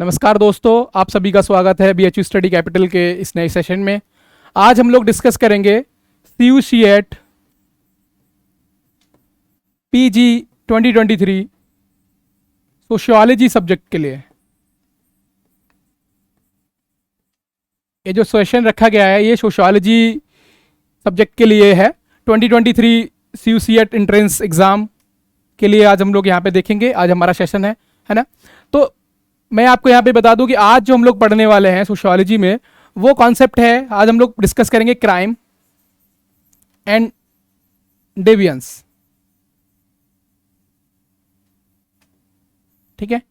नमस्कार दोस्तों, आप सभी का स्वागत है बीएचयू स्टडी कैपिटल के इस नए सेशन में। आज हम लोग डिस्कस करेंगे CUCET PG 2023 सोशियोलॉजी सब्जेक्ट के लिए। ये जो सेशन रखा गया है ये सोशियोलॉजी सब्जेक्ट के लिए है। 2023 CUCET एंट्रेंस एग्ज़ाम के लिए आज हम लोग यहाँ पे देखेंगे। आज हमारा सेशन है ना। तो मैं आपको यहाँ पे बता दूं कि आज जो हम लोग पढ़ने वाले हैं सोशियोलॉजी में वो कॉन्सेप्ट है। आज हम लोग डिस्कस करेंगे क्राइम एंड डेविएंस। ठीक है,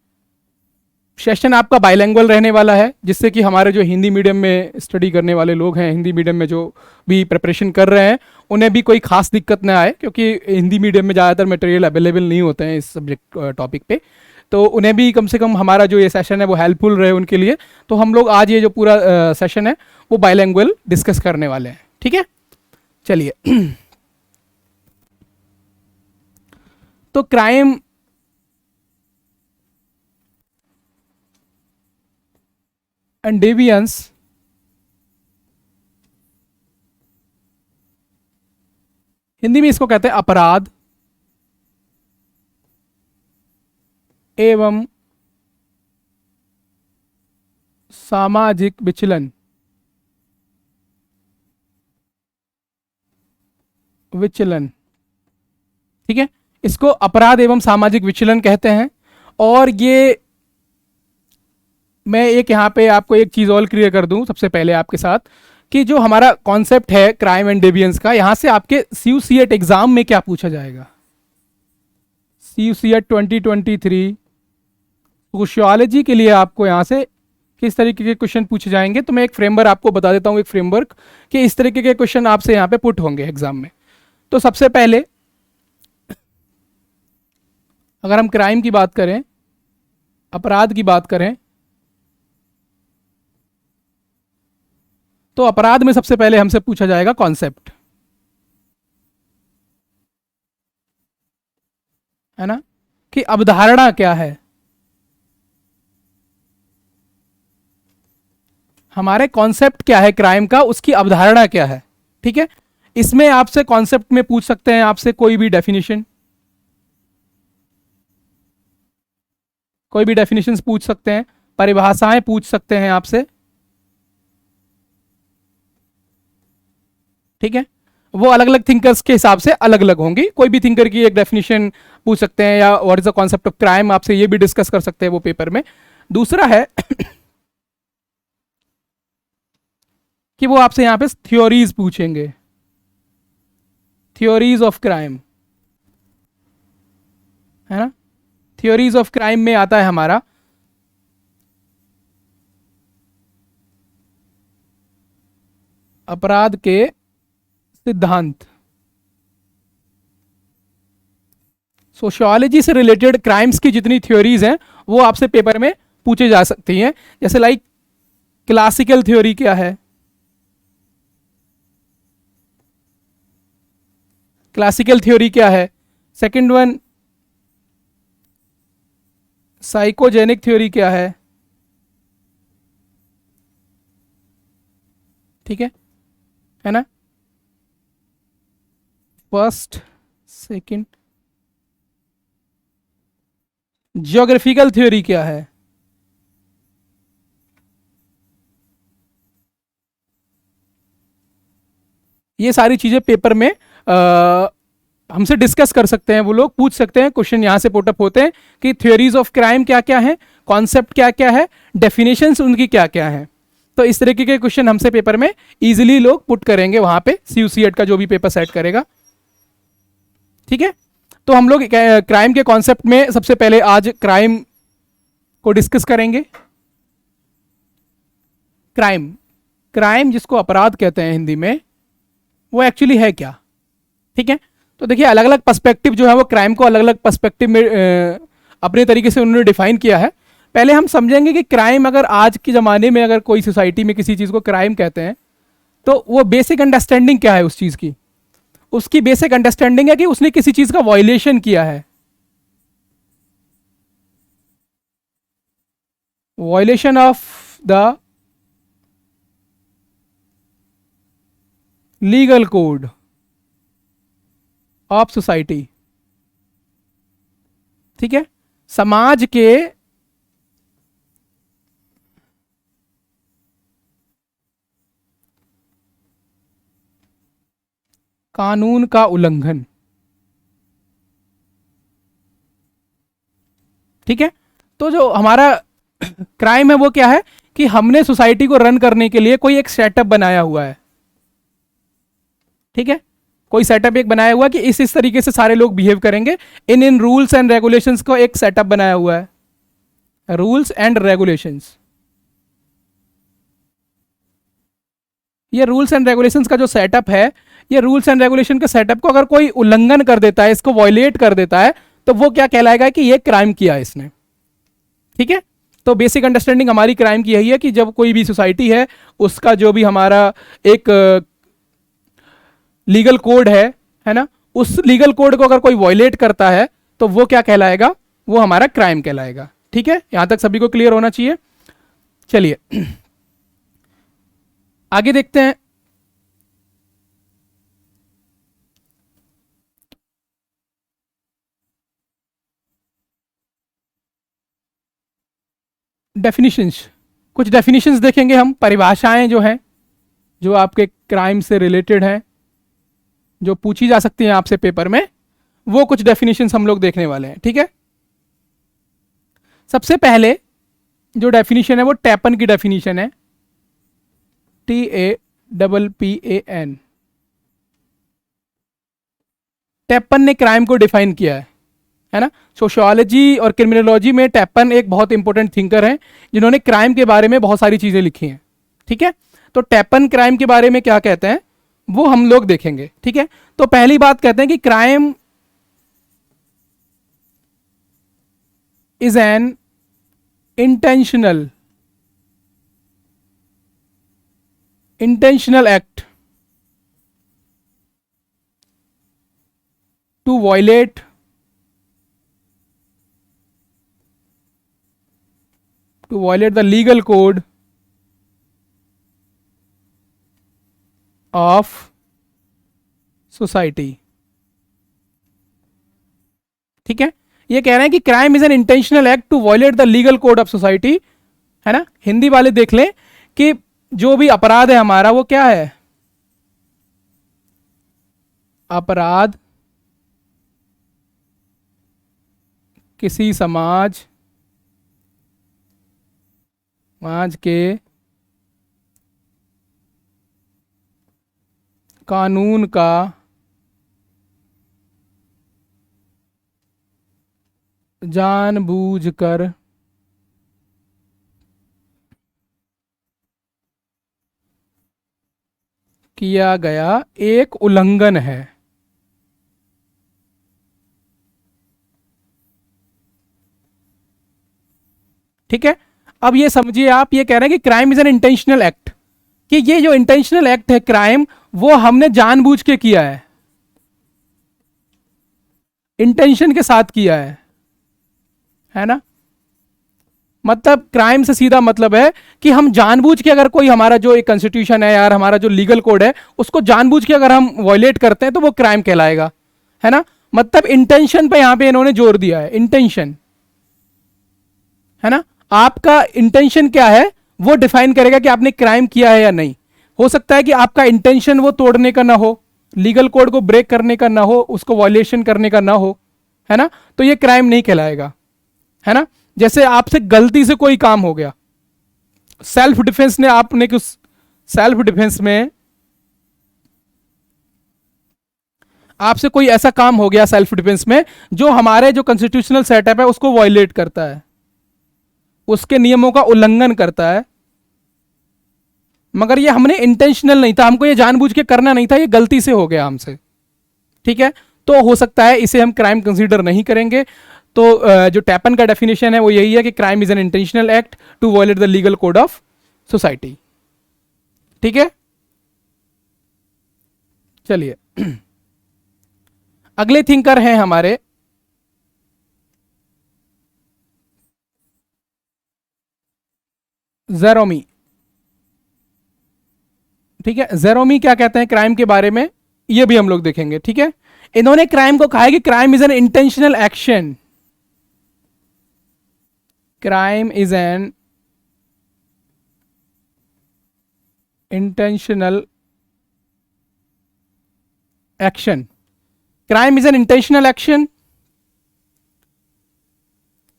सेशन आपका बाइलिंगुअल रहने वाला है, जिससे कि हमारे जो हिंदी मीडियम में स्टडी करने वाले लोग हैं, हिंदी मीडियम में जो भी प्रिपरेशन कर रहे हैं, उन्हें भी कोई खास दिक्कत ना आए, क्योंकि हिंदी मीडियम में ज़्यादातर मटेरियल अवेलेबल नहीं होते हैं इस सब्जेक्ट टॉपिक पे। तो उन्हें भी कम से कम हमारा जो ये सेशन है वो हेल्पफुल रहे उनके लिए। तो हम लोग आज ये जो पूरा सेशन है वो बाइलिंगुअल डिस्कस करने वाले हैं। ठीक है, चलिए। तो क्राइम एंड डेविएंस हिंदी में इसको कहते हैं अपराध एवं सामाजिक विचलन। ठीक है, इसको अपराध एवं सामाजिक विचलन कहते हैं। और ये मैं एक यहाँ पे आपको एक चीज़ और क्लियर कर दूं सबसे पहले आपके साथ, कि जो हमारा कॉन्सेप्ट है क्राइम एंड डेविएंस का, यहाँ से आपके CUCET एग्जाम में क्या पूछा जाएगा। CUCET 2023 सोशियोलॉजी के लिए आपको यहाँ से किस तरीके के क्वेश्चन पूछे जाएंगे, तो मैं एक फ्रेमवर्क आपको बता देता हूँ, एक फ्रेमवर्क कि इस तरीके के क्वेश्चन आपसे यहाँ पे पुट होंगे एग्जाम में। तो सबसे पहले अगर हम क्राइम की बात करें, अपराध की बात करें, तो अपराध में सबसे पहले हमसे पूछा जाएगा कॉन्सेप्ट, है ना, कि अवधारणा क्या है। हमारे कॉन्सेप्ट क्या है क्राइम का, उसकी अवधारणा क्या है। ठीक है, इसमें आपसे कॉन्सेप्ट में पूछ सकते हैं आपसे कोई भी डेफिनेशन, पूछ सकते हैं, परिभाषाएं पूछ सकते हैं आपसे। ठीक है, वो अलग अलग थिंकर्स के हिसाब से अलग अलग होंगी। कोई भी थिंकर की एक डेफिनेशन पूछ सकते हैं, या what is the concept of crime आपसे ये भी डिस्कस कर सकते हैं वो पेपर में। दूसरा है कि वो आपसे यहां पे थ्योरीज पूछेंगे, थ्योरीज ऑफ क्राइम, है ना। थ्योरीज ऑफ क्राइम में आता है हमारा अपराध के सिद्धांत। सोशियोलॉजी से रिलेटेड क्राइम्स की जितनी थ्योरीज हैं वो आपसे पेपर में पूछे जा सकती हैं। जैसे लाइक क्लासिकल थ्योरी क्या है, क्लासिकल थ्योरी क्या है। सेकंड वन, साइकोजेनिक थ्योरी क्या है। ठीक है ना। फर्स्ट, सेकंड, जियोग्राफिकल थ्योरी क्या है। ये सारी चीजें पेपर में हमसे डिस्कस कर सकते हैं, वो लोग पूछ सकते हैं। क्वेश्चन यहां से पुटअप होते हैं कि थ्योरीज ऑफ क्राइम क्या क्या है, कॉन्सेप्ट क्या क्या है, डेफिनेशंस उनकी क्या क्या है। तो इस तरीके के क्वेश्चन हमसे पेपर में इजीली लोग पुट करेंगे वहां पे, CUCET का जो भी पेपर सेट करेगा। ठीक है, तो हम लोग क्राइम के कॉन्सेप्ट में सबसे पहले आज क्राइम को डिस्कस करेंगे। क्राइम जिसको अपराध कहते हैं हिंदी में, वो एक्चुअली है क्या। ठीक है, तो देखिए अलग अलग पर्सपेक्टिव जो है वो क्राइम को अलग अलग पर्सपेक्टिव में अपने तरीके से उन्होंने डिफाइन किया है। पहले हम समझेंगे कि क्राइम, अगर आज के ज़माने में अगर कोई सोसाइटी में किसी चीज़ को क्राइम कहते हैं तो वो बेसिक अंडरस्टैंडिंग क्या है उस चीज़ की। उसकी बेसिक अंडरस्टैंडिंग है कि उसने किसी चीज़ का वायलेशन किया है। Violation of the legal code of society. ठीक है, समाज के कानून का उल्लंघन। ठीक है, तो जो हमारा क्राइम है वो क्या है कि हमने सोसाइटी को रन करने के लिए कोई एक सेटअप बनाया हुआ है। ठीक है, कोई सेटअप एक बनाया हुआ है कि इस तरीके से सारे लोग बिहेव करेंगे, इन इन रूल्स एंड रेगुलेशंस को एक सेटअप बनाया हुआ है, रूल्स एंड रेगुलेशंस। ये रूल्स एंड रेगुलेशंस का जो सेटअप है, ये रूल्स एंड रेगुलेशन के सेटअप को अगर कोई उल्लंघन कर देता है, इसको वॉयलेट कर देता है, तो वो क्या कहलाएगा कि ये क्राइम किया है इसने। ठीक है, तो बेसिक अंडरस्टैंडिंग हमारी क्राइम की यही है कि जब कोई भी सोसाइटी है, उसका जो भी हमारा एक लीगल कोड है ना, उस लीगल कोड को अगर कोई वॉयलेट करता है तो वो क्या कहलाएगा, वो हमारा क्राइम कहलाएगा। ठीक है, यहां तक सभी को क्लियर होना चाहिए। चलिए आगे देखते हैं। डेफिनेशंस, कुछ डेफिनेशंस देखेंगे हम, परिभाषाएं जो हैं, जो आपके क्राइम से रिलेटेड हैं, जो पूछी जा सकती हैं आपसे पेपर में, वो कुछ डेफिनेशंस हम लोग देखने वाले हैं। ठीक है, सबसे पहले जो डेफिनेशन है वो टैपन की डेफिनेशन है, TAPPAN। टैपन ने क्राइम को डिफाइन किया है ना। सोशियोलॉजी और क्रिमिनोलॉजी में टैपन एक बहुत इंपॉर्टेंट थिंकर हैं, जिन्होंने क्राइम के बारे में बहुत सारी चीजें लिखी हैं। ठीक है, तो टैपन क्राइम के बारे में क्या कहते हैं वो हम लोग देखेंगे। ठीक है, तो पहली बात कहते हैं कि crime is an intentional act to violate the legal code of society। ठीक है, ये कह रहे हैं कि crime is an intentional act to violate the legal code of society, है ना। हिंदी वाले देख लें कि जो भी अपराध है हमारा वो क्या है, अपराध किसी समाज के कानून का जानबूझकर किया गया एक उल्लंघन है। ठीक है, अब ये समझिए, आप ये कह रहे हैं कि crime is an intentional act, कि ये जो इंटेंशनल एक्ट है क्राइम, वो हमने जानबूझ के किया है, इंटेंशन के साथ किया है ना। मतलब क्राइम से सीधा मतलब है कि हम जानबूझ के, अगर कोई हमारा जो एक कॉन्स्टिट्यूशन है यार, हमारा जो लीगल कोड है, उसको जानबूझ के अगर हम वॉयलेट करते हैं तो वो क्राइम कहलाएगा, है ना। मतलब इंटेंशन पे यहां पे इन्होंने जोर दिया है, इंटेंशन, है ना। आपका इंटेंशन क्या है वो डिफाइन करेगा कि आपने क्राइम किया है या नहीं। हो सकता है कि आपका इंटेंशन वो तोड़ने का ना हो, लीगल कोड को ब्रेक करने का ना हो, उसको वॉयलेशन करने का ना हो, है ना, तो ये क्राइम नहीं कहलाएगा, है ना। जैसे आपसे गलती से कोई काम हो गया, सेल्फ डिफेंस ने, आपने कुछ सेल्फ डिफेंस में आपसे कोई ऐसा काम हो गया सेल्फ डिफेंस में जो हमारे जो कॉन्स्टिट्यूशनल सेटअप है उसको वॉयलेट करता है, उसके नियमों का उल्लंघन करता है, मगर ये हमने इंटेंशनल नहीं था, हमको ये जानबूझ के करना नहीं था, ये गलती से हो गया हमसे। ठीक है, तो हो सकता है इसे हम क्राइम कंसीडर नहीं करेंगे। तो जो टैपन का डेफिनेशन है वो यही है कि crime is an intentional act to violate the legal code of society. ठीक है, चलिए अगले थिंकर हैं हमारे जेरोमी, ठीक है, जेरोमी क्या कहते हैं क्राइम के बारे में, ये भी हम लोग देखेंगे, ठीक है। इन्होंने क्राइम को कहा है कि crime is an intentional action, crime is an intentional action, crime is an intentional action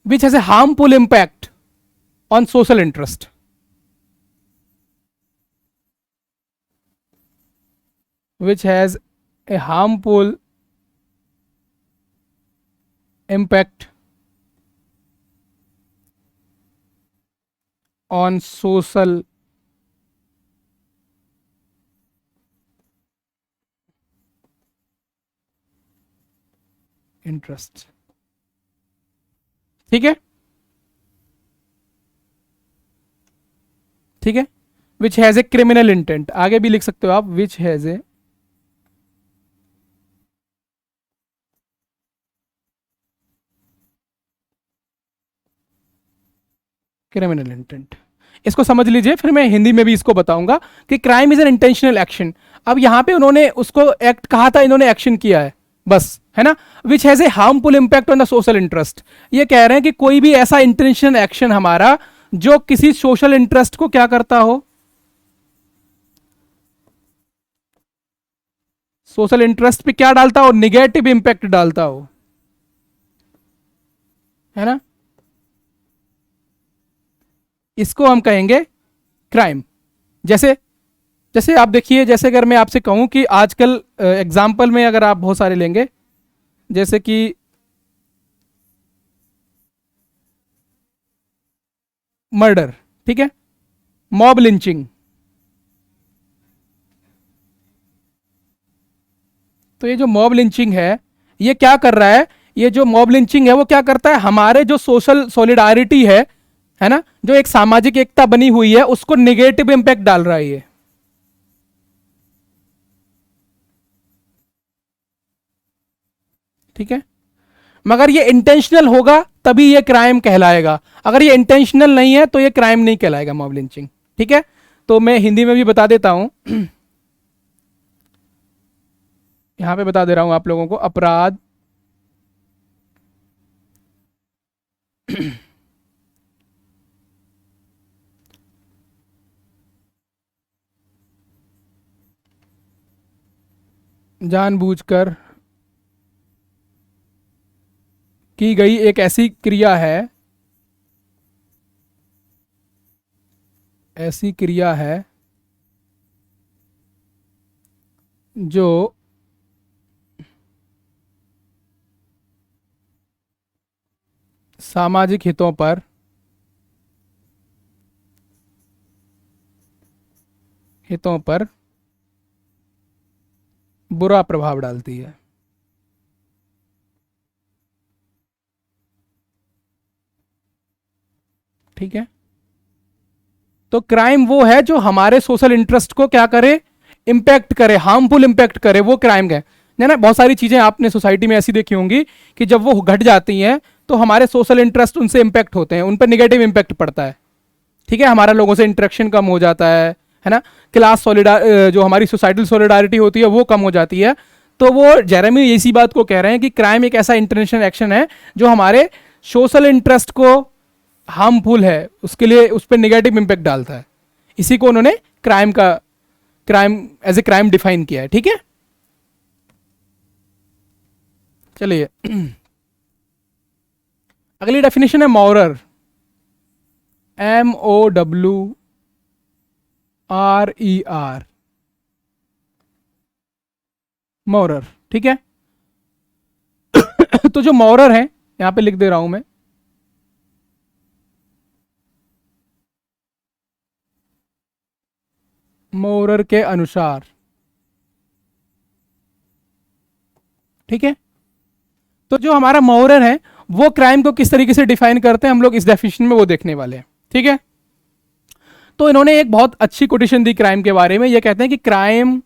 which has a harmful impact on social interest, which has a harmful impact on social interest, ठीक है, ठीक है। Which has a criminal intent, आगे भी लिख सकते हो आप, which has a criminal intent. इसको समझ लीजिए, फिर मैं हिंदी में भी इसको बताऊंगा कि crime is an intentional action. अब यहां पे उन्होंने उसको एक्ट कहा था, इन्होंने एक्शन किया है बस, है ना। Which has a harmful impact on the social interest, ये कह रहे हैं कि कोई भी ऐसा इंटेंशनल एक्शन हमारा जो किसी सोशल इंटरेस्ट को क्या करता हो, सोशल इंटरेस्ट पे क्या डालता हो, निगेटिव इंपैक्ट डालता हो, है ना, इसको हम कहेंगे क्राइम। जैसे जैसे आप देखिए, जैसे अगर मैं आपसे कहूं कि आजकल एग्जाम्पल में अगर आप बहुत सारे लेंगे, जैसे कि मर्डर, ठीक है, मॉब लिंचिंग, तो ये जो मॉब लिंचिंग है ये क्या कर रहा है, ये जो मॉब लिंचिंग है वो क्या करता है, हमारे जो सोशल सॉलिडारिटी है ना, जो एक सामाजिक एकता बनी हुई है उसको निगेटिव इंपैक्ट डाल रहा है ये, ठीक है। मगर ये इंटेंशनल होगा तभी ये क्राइम कहलाएगा, अगर ये इंटेंशनल नहीं है तो ये क्राइम नहीं कहलाएगा मॉब लिंचिंग, ठीक है। तो मैं हिंदी में भी बता देता हूं, यहां पे बता दे रहा हूं आप लोगों को, अपराध जानबूझकर की गई एक ऐसी क्रिया है, ऐसी क्रिया है जो सामाजिक हितों पर बुरा प्रभाव डालती है, ठीक है। तो क्राइम वो है जो हमारे सोशल इंटरेस्ट को क्या करे, इंपैक्ट करे, हार्मफुल इंपैक्ट करे, वो क्राइम है ना। बहुत सारी चीजें आपने सोसाइटी में ऐसी देखी होंगी कि जब वो घट जाती हैं तो हमारे सोशल इंटरेस्ट उनसे इंपैक्ट होते हैं, उन पर निगेटिव इंपैक्ट पड़ता है, ठीक है। हमारा लोगों से इंटरेक्शन कम हो जाता है ना। क्लास सॉलिडार जो हमारी सोसाइटल सॉलिडारिटी होती है वो कम हो जाती है। तो वो जेरेमी इसी बात को कह रहे हैं कि क्राइम एक ऐसा इंटरनेशनल एक्शन है जो हमारे सोशल इंटरेस्ट को हार्मफुल है, उसके लिए उस पर निगेटिव इंपैक्ट डालता है। इसी को उन्होंने crime as a crime define किया है, ठीक है। चलिए अगली डेफिनेशन है मॉरर, MOWRER, मॉरर, ठीक है। तो जो मॉरर है यहां पे लिख दे रहा हूं मैं, मॉरर के अनुसार, ठीक है। तो जो हमारा मॉरर है वो क्राइम को किस तरीके से डिफाइन करते हैं हम लोग इस डेफिनेशन में वो देखने वाले हैं, ठीक है। तो इन्होंने एक बहुत अच्छी कोटेशन दी क्राइम के बारे में, ये कहते हैं कि crime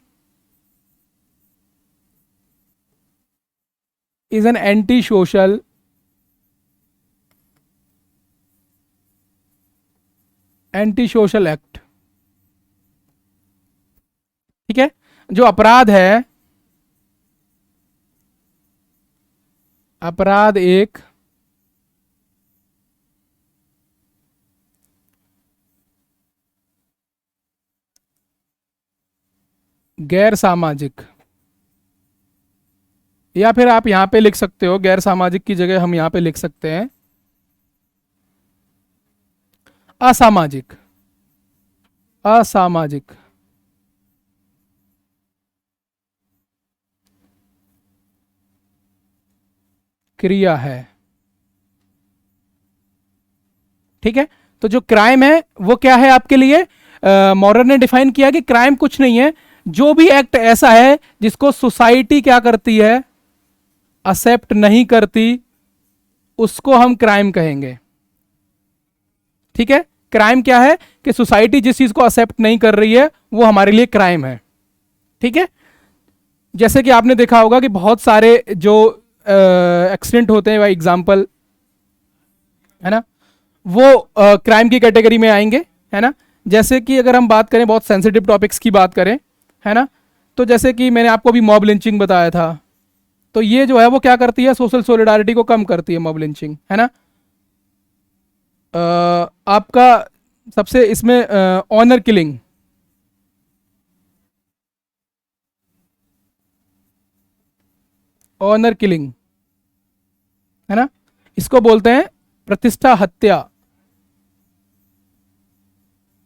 is an anti social anti social act. ठीक है, जो अपराध है, अपराध एक गैर सामाजिक, या फिर आप यहां पे लिख सकते हो, गैर सामाजिक की जगह हम यहां पे लिख सकते हैं असामाजिक, असामाजिक क्रिया है। ठीक है, तो जो क्राइम है वो क्या है आपके लिए? मॉरर ने डिफाइन किया कि क्राइम कुछ नहीं है, जो भी एक्ट ऐसा है जिसको सोसाइटी क्या करती है, एक्सेप्ट नहीं करती, उसको हम क्राइम कहेंगे। ठीक है, क्राइम क्या है कि सोसाइटी जिस चीज को एक्सेप्ट नहीं कर रही है वो हमारे लिए क्राइम है। ठीक है, जैसे कि आपने देखा होगा कि बहुत सारे जो एक्सीडेंट होते हैं, एग्जाम्पल है ना, वो क्राइम की कैटेगरी में आएंगे, है ना। जैसे कि अगर हम बात करें, बहुत सेंसिटिव टॉपिक्स की बात करें, है ना, तो जैसे कि मैंने आपको अभी मॉब लिंचिंग बताया था, तो ये जो है वो क्या करती है, सोशल सॉलिडारिटी को कम करती है मॉब लिंचिंग, है ना। आपका सबसे इसमें ऑनर किलिंग, ऑनर किलिंग, है ना, इसको बोलते हैं प्रतिष्ठा हत्या,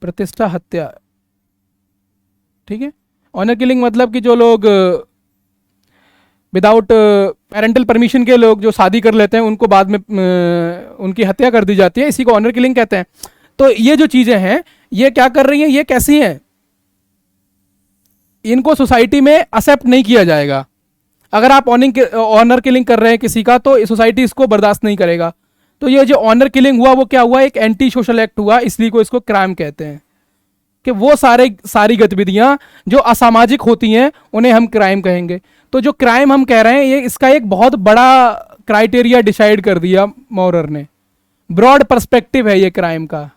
प्रतिष्ठा हत्या। ठीक है, ऑनर किलिंग मतलब कि जो लोग विदाउट पेरेंटल परमिशन के लोग जो शादी कर लेते हैं, उनको बाद में उनकी हत्या कर दी जाती है, इसी को ऑनर किलिंग कहते हैं। तो ये जो चीजें हैं ये क्या कर रही हैं, ये कैसी हैं, इनको सोसाइटी में एक्सेप्ट नहीं किया जाएगा। अगर आप ऑनर किलिंग कर रहे हैं किसी का, तो सोसाइटी इसको बर्दाश्त नहीं करेगा। तो ये जो ऑनर किलिंग हुआ वो क्या हुआ, एक एंटी सोशल एक्ट हुआ, इसलिए को इसको क्राइम कहते हैं। कि वो सारी गतिविधियां जो असामाजिक होती हैं उन्हें हम क्राइम कहेंगे। तो जो क्राइम हम कह रहे हैं, ये इसका एक बहुत बड़ा क्राइटेरिया डिसाइड कर दिया मॉरर ने, ब्रॉड पर्सपेक्टिव है ये क्राइम का।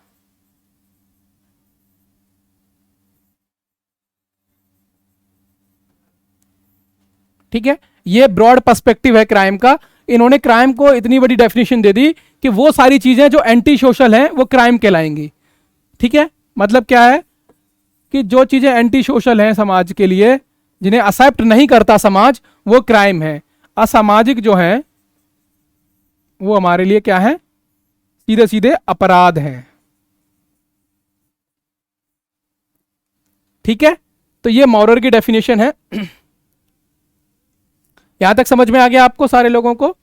ठीक है, ये ब्रॉड पर्सपेक्टिव है क्राइम का। इन्होंने क्राइम को इतनी बड़ी डेफिनेशन दे दी कि वो सारी चीजें जो एंटी सोशल हैं वो क्राइम कहलाएंगी। ठीक है, मतलब क्या है कि जो चीजें एंटी सोशल हैं समाज के लिए, जिन्हें एक्सेप्ट नहीं करता समाज, वो क्राइम है। असामाजिक जो है वो हमारे लिए क्या है, सीधे सीधे अपराध हैं। ठीक है, तो ये मॉरर की डेफिनेशन है। यहां तक समझ में आ गया आपको सारे लोगों को?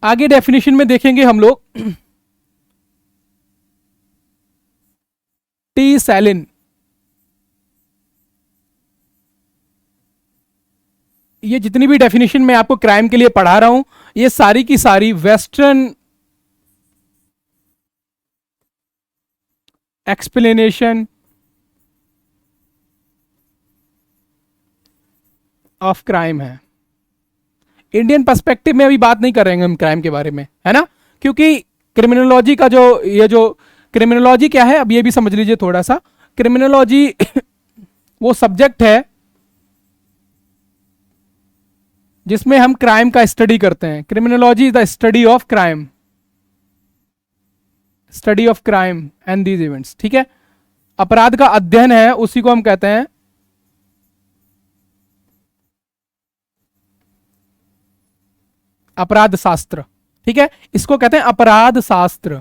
आगे डेफिनेशन में देखेंगे हम लोग टी सैलिन। ये जितनी भी डेफिनेशन मैं आपको क्राइम के लिए पढ़ा रहा हूं, ये सारी की सारी वेस्टर्न एक्सप्लेनेशन ऑफ क्राइम है। इंडियन पर्सपेक्टिव में अभी बात नहीं करेंगे हम क्राइम के बारे में, है ना, क्योंकि क्रिमिनोलॉजी का जो ये जो क्रिमिनोलॉजी क्या है, अब ये भी समझ लीजिए थोड़ा सा। क्रिमिनोलॉजी वो सब्जेक्ट है जिसमें हम क्राइम का स्टडी करते हैं। Criminology is the study of crime, study of crime and these events. ठीक है, अपराध का अध्ययन है, उसी को हम कहते हैं अपराध शास्त्र। ठीक है, इसको कहते हैं अपराध शास्त्र।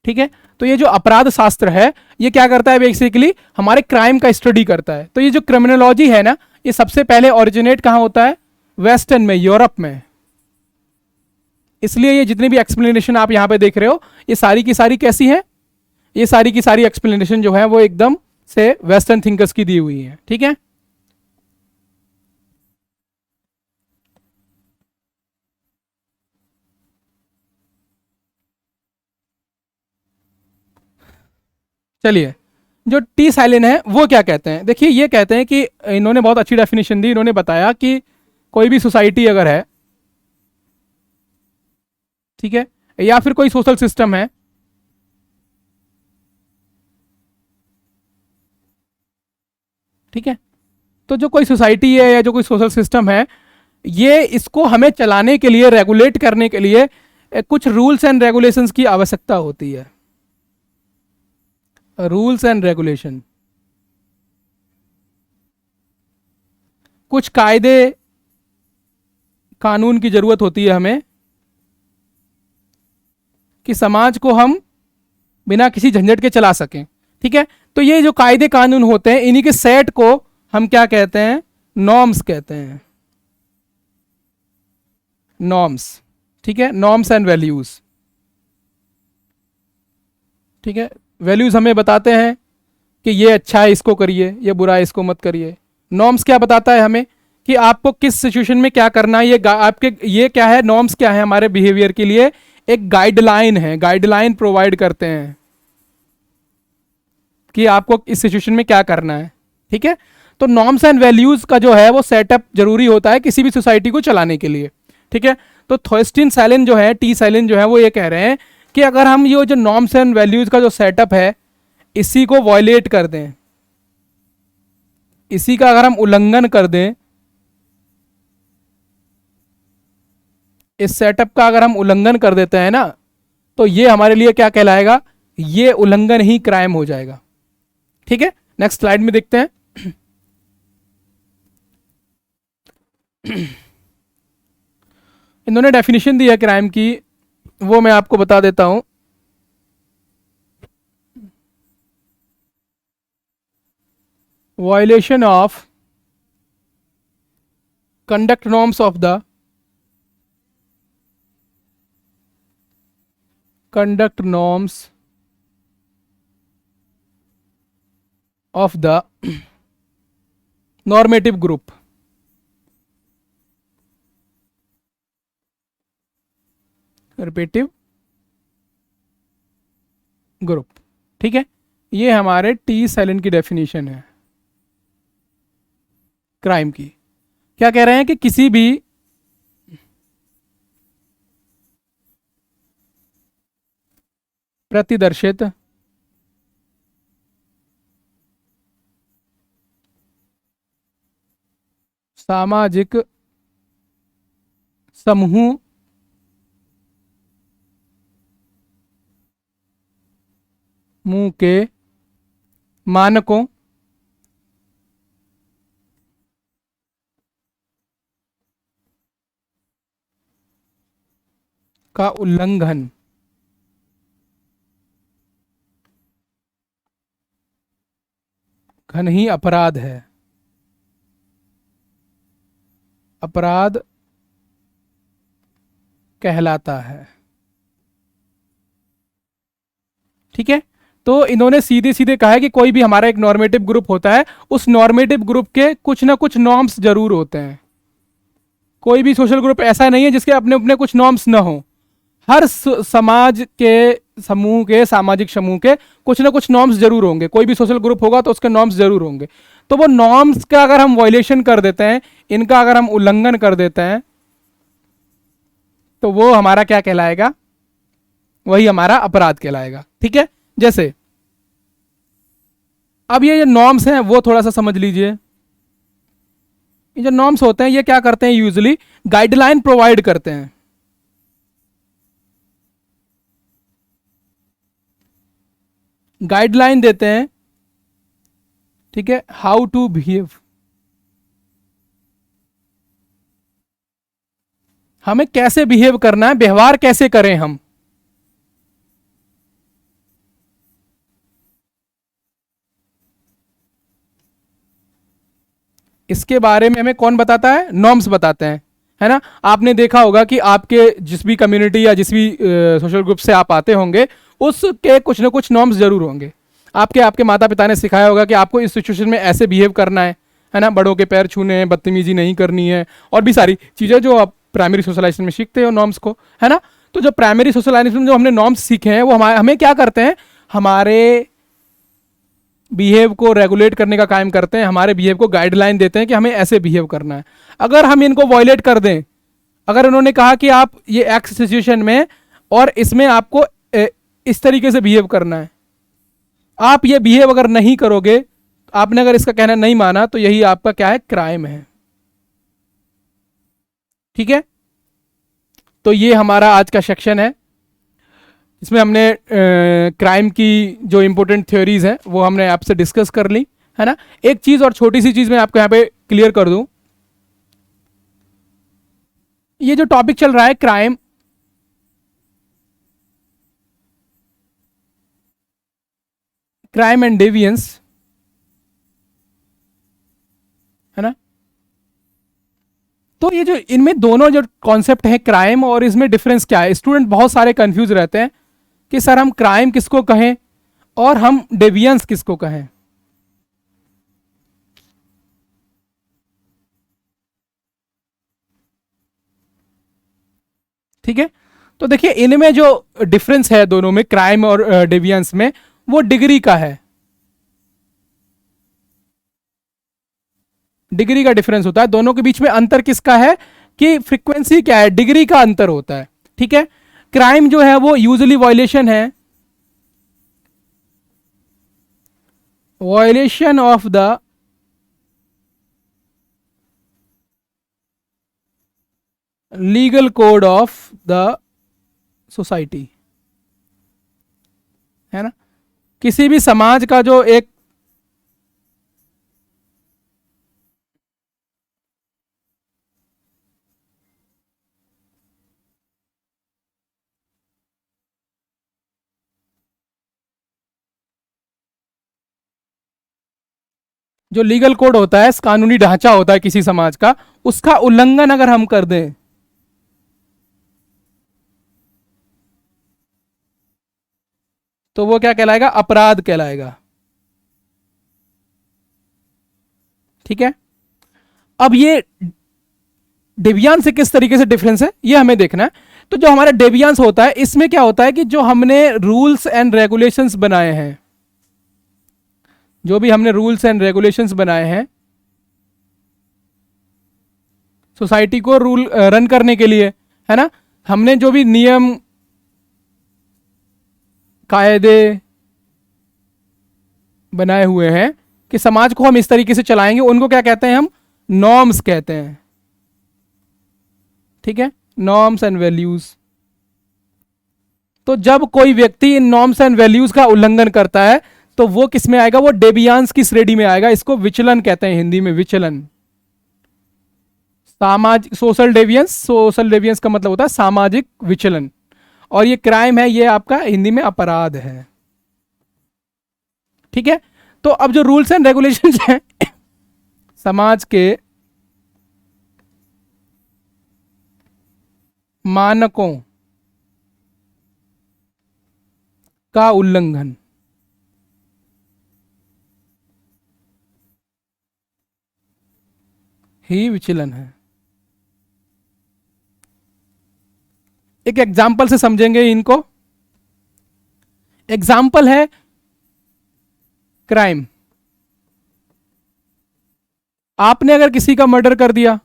ठीक है, तो ये जो अपराध शास्त्र है ये क्या करता है, बेसिकली हमारे क्राइम का स्टडी करता है। तो ये जो क्रिमिनोलॉजी है ना, ये सबसे पहले ओरिजिनेट कहां होता है, वेस्टर्न में, यूरोप में। इसलिए ये जितनी भी एक्सप्लेनेशन आप यहां पे देख रहे हो, ये सारी की सारी कैसी है, ये सारी की सारी एक्सप्लेनेशन जो है वो एकदम से वेस्टर्न थिंकर्स की दी हुई है। ठीक है, चलिए, जो टी साइलिन है वो क्या कहते हैं, देखिए ये कहते हैं कि इन्होंने बहुत अच्छी डेफिनेशन दी। इन्होंने बताया कि कोई भी सोसाइटी अगर है, ठीक है, या फिर कोई सोशल सिस्टम है, ठीक है, तो जो कोई सोसाइटी है या जो कोई सोशल सिस्टम है, ये इसको हमें चलाने के लिए, रेगुलेट करने के लिए कुछ रूल्स एंड रेगुलेशंस की आवश्यकता होती है। रूल्स एंड रेगुलेशन, कुछ कायदे कानून की जरूरत होती है हमें, कि समाज को हम बिना किसी झंझट के चला सकें, ठीक है। तो ये जो कायदे कानून होते हैं, इन्हीं के सेट को हम क्या कहते हैं, नॉर्म्स कहते हैं, नॉर्म्स, ठीक है, नॉर्म्स एंड वैल्यूज, ठीक है। वैल्यूज हमें बताते हैं कि ये अच्छा है इसको करिए, ये बुरा है इसको मत करिए। नॉर्म्स क्या बताता है हमें कि आपको किस सिचुएशन में क्या करना है, ये आपके ये क्या है, नॉर्म्स क्या है हमारे बिहेवियर के लिए, एक गाइडलाइन है, गाइडलाइन प्रोवाइड करते हैं कि आपको इस सिचुएशन में क्या करना है, ठीक है। तो नॉर्म्स एंड वैल्यूज का जो है वो सेटअप जरूरी होता है किसी भी सोसाइटी को चलाने के लिए, ठीक है। तो थॉयस्टीन सैलिन जो है, टी सैलिन जो है, वो ये कह रहे हैं कि अगर हम ये जो नॉर्म्स एंड वैल्यूज का जो सेटअप है, इसी को वॉयलेट कर दें, इसी का अगर हम उल्लंघन कर दें, इस सेटअप का अगर हम उल्लंघन कर देते हैं ना, तो ये हमारे लिए क्या कहलाएगा, ये उल्लंघन ही क्राइम हो जाएगा, ठीक है। नेक्स्ट स्लाइड में देखते हैं। इन्होंने डेफिनेशन दी है क्राइम की, वो मैं आपको बता देता हूं। Violation of conduct norms of the conduct norms of the normative group, repetitive group, ठीक है। ये हमारे टी सैलिन की डेफिनेशन है क्राइम की। क्या कह रहे हैं कि किसी भी प्रतिदर्शित सामाजिक समूह के मानकों का उल्लंघन घन ही अपराध है, अपराध कहलाता है, ठीक है। तो इन्होंने सीधे सीधे कहा है कि कोई भी हमारा एक नॉर्मेटिव ग्रुप होता है, उस नॉर्मेटिव ग्रुप के कुछ ना कुछ नॉर्म्स जरूर होते हैं। कोई भी सोशल ग्रुप ऐसा नहीं है जिसके अपने अपने कुछ नॉर्म्स ना हो। हर समाज के समूह के, सामाजिक समूह के कुछ ना कुछ नॉर्म्स जरूर होंगे। कोई भी सोशल ग्रुप होगा तो उसके नॉर्म्स जरूर होंगे। तो वो नॉर्म्स का अगर हम वायलेशन कर देते हैं, इनका अगर हम उल्लंघन कर देते हैं, तो वो हमारा क्या कहलाएगा, वही हमारा अपराध कहलाएगा, ठीक है। जैसे अब ये जो नॉर्म्स हैं वो थोड़ा सा समझ लीजिए। ये जो नॉर्म्स होते हैं ये क्या करते हैं, यूजुअली गाइडलाइन प्रोवाइड करते हैं। गाइडलाइन देते हैं, ठीक है, हाउ टू बिहेव, हमें कैसे बिहेव करना है, व्यवहार कैसे करें हम। इसके बारे में हमें कौन बताता है, नॉर्म्स बताते हैं, है ना। आपने देखा होगा कि आपके जिस भी कम्युनिटी या जिस भी सोशल ग्रुप से आप आते होंगे, उसके कुछ ना कुछ नॉर्म्स जरूर होंगे। आपके माता पिता ने सिखाया होगा कि आपको इस सिचुएशन में ऐसे बिहेव करना है ना, बड़ों के पैर छूने हैं, बदतमीजी नहीं करनी है, और भी सारी चीज़ें जो आप प्राइमरी सोशलाइजेशन में सीखते हो नॉर्म्स को, है ना। तो जो प्राइमरी सोशलाइजेशन में जो हमने नॉर्म्स सीखे हैं वो हमें क्या करते हैं, हमारे बिहेव को रेगुलेट करने का काम करते हैं, हमारे बिहेव को गाइडलाइन देते हैं कि हमें ऐसे बिहेव करना है। अगर हम इनको वॉयलेट कर दें, अगर उन्होंने कहा कि आप ये एक्स सिचुएशन में और इसमें आपको इस तरीके से बिहेव करना है, आप ये बिहेव अगर नहीं करोगे, आपने अगर इसका कहना नहीं माना, तो यही आपका क्या है, क्राइम है। ठीक है, तो ये हमारा आज का सेक्शन है। इसमें हमने क्राइम की जो इंपॉर्टेंट थ्योरीज हैं वो हमने आपसे डिस्कस कर ली, है ना। एक चीज और छोटी सी चीज मैं आपको यहाँ पे क्लियर कर दूं, ये जो टॉपिक चल रहा है क्राइम, क्राइम एंड डेवियंस, है ना। तो ये जो इनमें दोनों जो कॉन्सेप्ट है क्राइम और इसमें डिफरेंस क्या है, स्टूडेंट बहुत सारे कंफ्यूज रहते हैं कि सर हम क्राइम किसको कहें और हम डेवियंस किसको कहें। ठीक है, तो देखिए इनमें जो डिफरेंस है दोनों में, क्राइम और डेवियंस में, वो डिग्री का है। डिग्री का डिफरेंस होता है, दोनों के बीच में अंतर किसका है कि फ्रीक्वेंसी क्या है, डिग्री का अंतर होता है। ठीक है, क्राइम जो है वो यूजुअली वायलेशन है, violation of the legal code of the society, है ना। किसी भी समाज का जो एक जो लीगल कोड होता है, कानूनी ढांचा होता है किसी समाज का, उसका उल्लंघन अगर हम कर दें, तो वो क्या कहलाएगा, अपराध कहलाएगा। ठीक है, अब ये डेवियांस से किस तरीके से डिफरेंस है ये हमें देखना है। तो जो हमारा डेवियांस होता है, इसमें क्या होता है कि जो हमने रूल्स एंड रेगुलेशंस बनाए हैं, जो भी हमने रूल्स एंड रेगुलेशंस बनाए हैं सोसाइटी को रूल रन करने के लिए, है ना, हमने जो भी नियम कायदे बनाए हुए हैं कि समाज को हम इस तरीके से चलाएंगे, उनको क्या कहते हैं, हम नॉर्म्स कहते हैं। ठीक है, नॉर्म्स एंड वैल्यूज। तो जब कोई व्यक्ति इन नॉर्म्स एंड वैल्यूज का उल्लंघन करता है, तो वो किस में आएगा, वो डेवियांस की श्रेणी में आएगा। इसको विचलन कहते हैं हिंदी में, विचलन। सामाजिक, सोशल डेवियंस, सोशल डेवियंस का मतलब होता है सामाजिक विचलन, और ये क्राइम है, ये आपका हिंदी में अपराध है। ठीक है, तो अब जो रूल्स एंड रेगुलेशंस हैं समाज के मानकों का उल्लंघन, ही विचलन है। एक एग्जाम्पल से समझेंगे इनको। एग्जाम्पल है क्राइम। आपने अगर किसी का मर्डर कर दिया,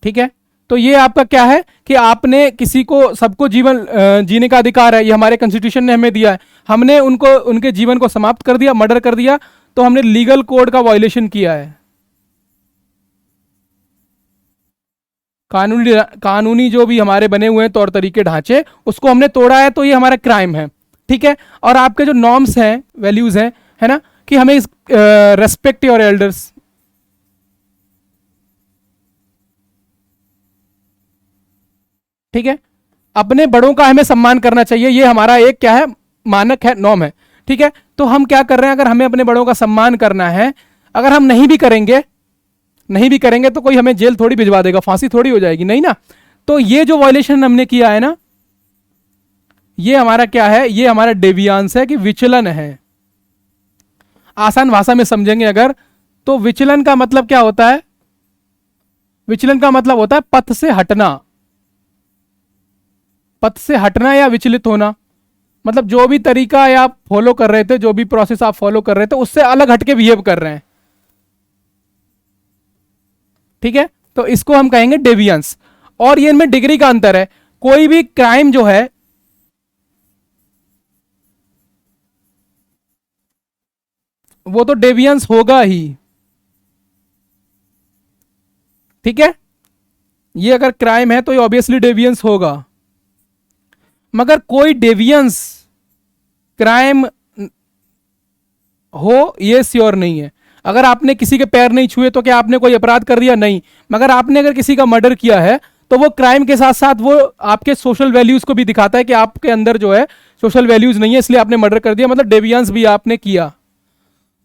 ठीक है, तो ये आपका क्या है कि आपने किसी को, सबको जीवन जीने का अधिकार है, ये हमारे कॉन्स्टिट्यूशन ने हमें दिया है, हमने उनको, उनके जीवन को समाप्त कर दिया, मर्डर कर दिया, तो हमने लीगल कोड का वायलेशन किया है। कानूनी जो भी हमारे बने हुए हैं तौर तरीके, ढांचे, उसको हमने तोड़ा है, तो ये हमारा क्राइम है। ठीक है, और आपके जो नॉर्म्स हैं, वैल्यूज हैं, है ना, कि हमें रेस्पेक्ट योर एल्डर्स, ठीक है, अपने बड़ों का हमें सम्मान करना चाहिए, ये हमारा एक क्या है, मानक है, नॉर्म है। ठीक है, तो हम क्या कर रहे हैं, अगर हमें अपने बड़ों का सम्मान करना है, अगर हम नहीं भी करेंगे, नहीं भी करेंगे तो कोई हमें जेल थोड़ी भिजवा देगा, फांसी थोड़ी हो जाएगी, नहीं ना। तो ये जो वायलेशन हमने किया है ना, ये हमारा क्या है, ये हमारा डेवियांस है, कि विचलन है। आसान भाषा में समझेंगे अगर, तो विचलन का मतलब क्या होता है, विचलन का मतलब होता है पथ से हटना, पथ से हटना या विचलित होना। मतलब जो भी तरीका आप फॉलो कर रहे थे, जो भी प्रोसेस आप फॉलो कर रहे थे, उससे अलग हटके बिहेव कर रहे हैं। ठीक है, तो इसको हम कहेंगे डेवियंस। और ये इनमें डिग्री का अंतर है। कोई भी क्राइम जो है वो तो डेवियंस होगा ही। ठीक है, ये अगर क्राइम है तो ये ऑब्वियसली डेवियंस होगा। मगर कोई डेवियंस क्राइम हो ये श्योर नहीं है। अगर आपने किसी के पैर नहीं छुए तो क्या आपने कोई अपराध कर दिया? नहीं। मगर आपने अगर किसी का मर्डर किया है तो वो क्राइम के साथ साथ वो आपके सोशल वैल्यूज को भी दिखाता है कि आपके अंदर जो है सोशल वैल्यूज नहीं है, इसलिए आपने मर्डर कर दिया, मतलब डेवियंस भी आपने किया।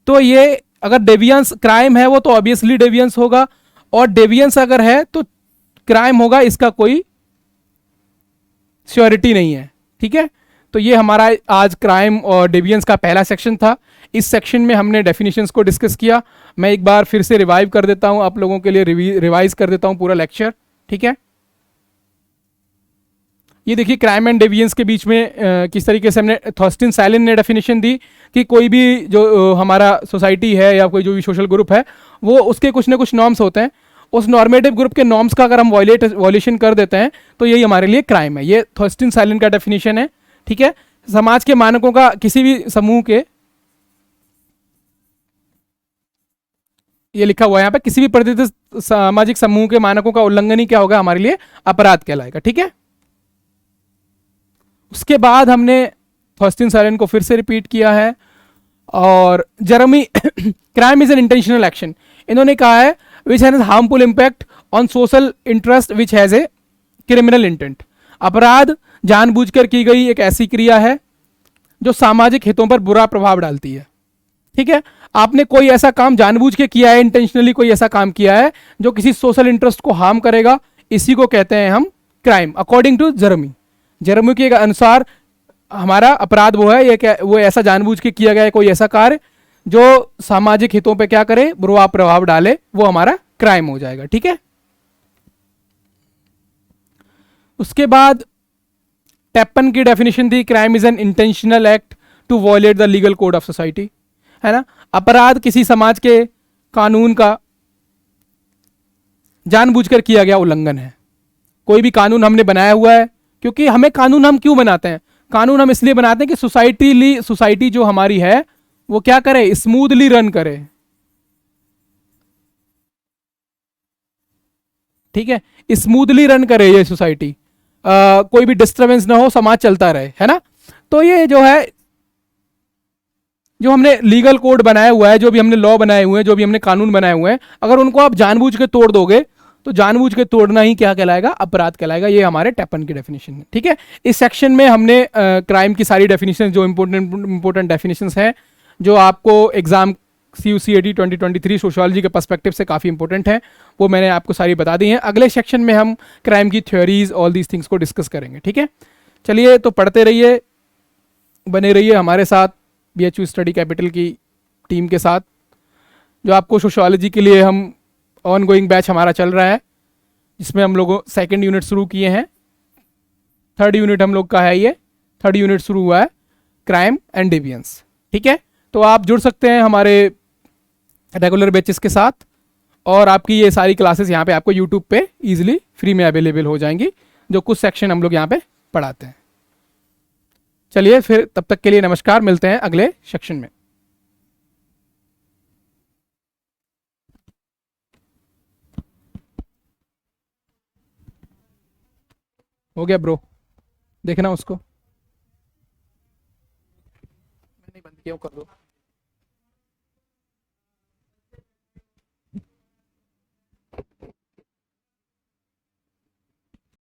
तो ये अगर डेवियंस क्राइम है वो तो ऑब्वियसली डेवियंस होगा, और डेवियंस अगर है तो क्राइम होगा, इसका कोई श्योरिटी नहीं है। ठीक है, तो ये हमारा आज क्राइम और डेवियंस का पहला सेक्शन था। इस सेक्शन में हमने डेफिनेशंस को डिस्कस किया। मैं एक बार फिर से रिवाइव कर देता हूं, आप लोगों के लिए रिवाइज कर देता हूं पूरा लेक्चर। ठीक है, ये देखिए क्राइम एंड डेवियंस के बीच में किस तरीके से हमने थॉस्टिन सैलिन ने डेफिनेशन दी कि कोई भी जो हमारा सोसाइटी है या कोई जो भी सोशल ग्रुप है वो उसके कुछ ना कुछ नॉर्म्स होते हैं। उस नॉर्मेटिव ग्रुप के नॉर्म्स का अगर हम वॉयलेशन कर देते हैं तो यही हमारे लिए क्राइम है। ये थॉस्टिन सैलिन का डेफिनेशन है। ठीक है, समाज के मानकों का किसी भी समूह के, ये लिखा हुआ है यहाँ पे, किसी भी प्रतिष्ठित सामाजिक समूह के मानकों का उल्लंघन ही क्या होगा? हमारे लिए अपराध कहलाएगा। ठीक है, उसके बाद हमने थॉस्टिन सैलिन को फिर से रिपीट किया है। और Jeremy crime is an intentional action, इन्होंने कहा है which has harmful impact on social interest which has a criminal intent. अपराध जानबूझकर की गई एक ऐसी क्रिया है जो सामाजिक हितों पर बुरा प्रभाव डालती है। ठीक है, आपने कोई ऐसा काम जानबूझ के किया है, इंटेंशनली कोई ऐसा काम किया है जो किसी सोशल इंटरेस्ट को हार्म करेगा, इसी को कहते हैं हम क्राइम, अकॉर्डिंग टू जेरेमी के अनुसार। हमारा अपराध वो है ये, वो ऐसा जानबूझ के किया गया है कोई ऐसा कार्य जो सामाजिक हितों पे क्या करे, बुरा प्रभाव डाले, वो हमारा क्राइम हो जाएगा। ठीक है, उसके बाद टेपन की डेफिनेशन थी, crime is an intentional act to violate the legal code of society, है ना। अपराध किसी समाज के कानून का जानबूझकर किया गया उल्लंघन है। कोई भी कानून हमने बनाया हुआ है, क्योंकि हमें कानून हम क्यों बनाते हैं? कानून हम इसलिए बनाते हैं कि सोसाइटी जो हमारी है वो क्या करे, स्मूथली रन करे। ठीक है, स्मूथली रन करे ये सोसाइटी, कोई भी डिस्टरबेंस ना हो, समाज चलता रहे, है ना। तो ये जो है, जो हमने लीगल कोड बनाया हुआ है, जो भी हमने लॉ बनाए हुए हैं, जो भी हमने कानून बनाए हुए हैं, अगर उनको आप जानबूझ के तोड़ दोगे तो जानबूझ के तोड़ना ही क्या कहलाएगा? अपराध कहलाएगा। ये हमारे टेपन की डेफिनेशन है। ठीक है, इस सेक्शन में हमने क्राइम की सारी डेफिनेशन, जो इंपॉर्टेंट डेफिनेशन है, जो आपको एग्जाम CUCAT 2023 सोशियोलॉजी के पर्सपेक्टिव से काफ़ी इंपॉर्टेंट है, वो मैंने आपको सारी बता दी हैं। अगले सेक्शन में हम क्राइम की थ्योरीज, ऑल दीज थिंग्स को डिस्कस करेंगे। ठीक है, चलिए तो पढ़ते रहिए, बने रहिए हमारे साथ BHU स्टडी कैपिटल की टीम के साथ, जो आपको सोशियोलॉजी के लिए हम ऑन गोइंग बैच हमारा चल रहा है, जिसमें हम लोगों सेकेंड यूनिट शुरू किए हैं, थर्ड यूनिट हम लोग का है ये, थर्ड यूनिट शुरू हुआ है क्राइम एंड डेवियंस। ठीक है, तो आप जुड़ सकते हैं हमारे रेगुलर बैचेस के साथ, और आपकी ये सारी क्लासेस यहाँ पे आपको यूट्यूब पे इजीली फ्री में अवेलेबल हो जाएंगी, जो कुछ सेक्शन हम लोग यहाँ पे पढ़ाते हैं। चलिए फिर, तब तक के लिए नमस्कार, मिलते हैं अगले सेक्शन में। हो गया ब्रो, देखना उसको, मैंने बंद किया, कर दो।